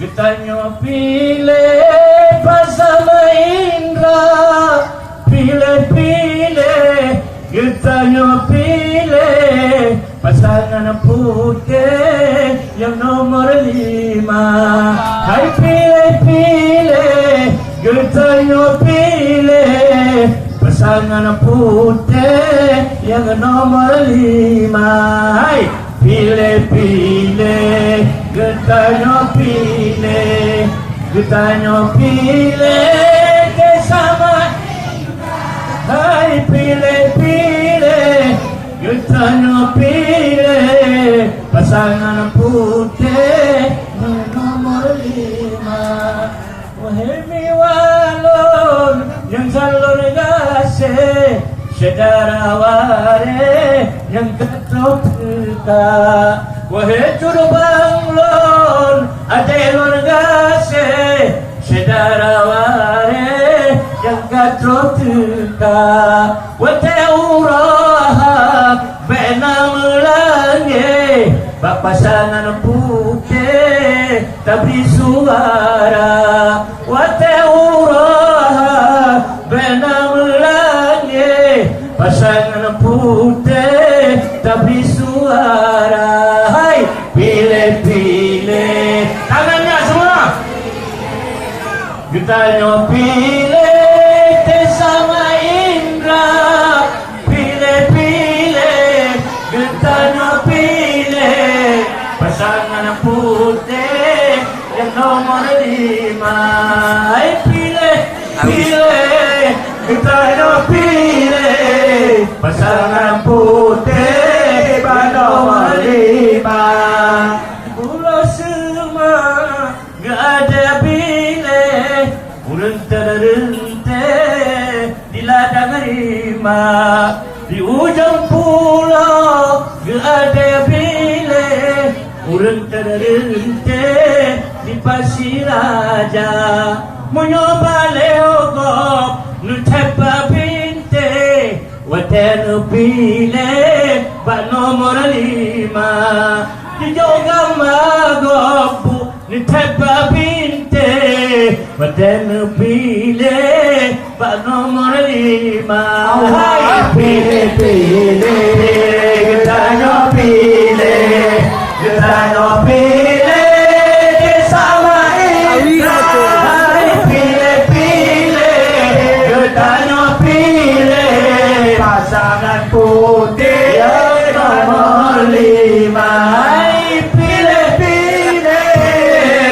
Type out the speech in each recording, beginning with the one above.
Getanya pilih bersama Indra. Pilih getanya pilih pasangan putih yang nomor 5. Hai pilih getanya pilih pasangan putih yang nomor 5. Hai pilih getanya pilih bersama. Hai pilih getanya pilih pasangan putih nomor 5. Wahai miwalon yang salur gasih, saudara waris yang ketuk kita. Wahai juru banglon adelon gasih, saudara waris yang ketuk kita. Wahai urah bena melangi pasangan putih tak beri suara. Wahai urah bena melangi pasangan putih tak beri suara. Hai pilih tangannya semua. Getanya pilih bersama Indra. Pilih getanya pilih pasangan putih yang nomor 5. Hai pilih getanya pilih pasangan putih nomor 5. Pulau semua gak ada pilih, urang terrente di ladang rima. Di ujung pulau gak ada pilih, urang terrente di Pasir Raja. Menyoba leogop nutepa binte, watan pilih bak nomor 5. Di jogam magopu nutepa binte, watan pilih bak nomor 5. Hai pilih getanya pilih bersama Indra. Getanya pilih pasangan putih yang nomor 5. Hai pilih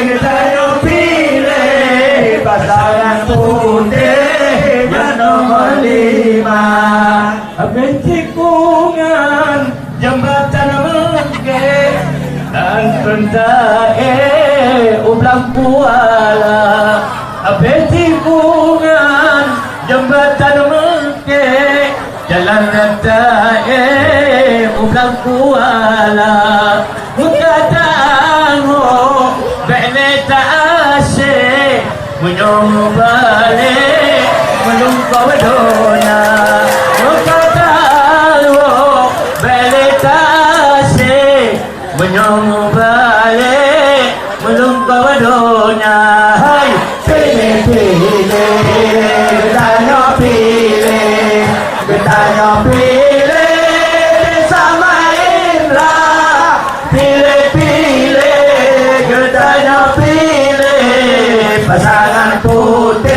getanya pilih pasangan putih yang nomor 5. Habis tikungan jembatan Mekeh dan pentai ulang kuala. Habis tikungan jembatan Mekeh, jalan rantai ulang kuala. Mukadang beneta asyik menyong balik melungkau dona. Mukadang beneta asyik menyong balik melungkau dona. Hai pilih getanya pilih sama Indra. Pilih getanya pilih pasangan putih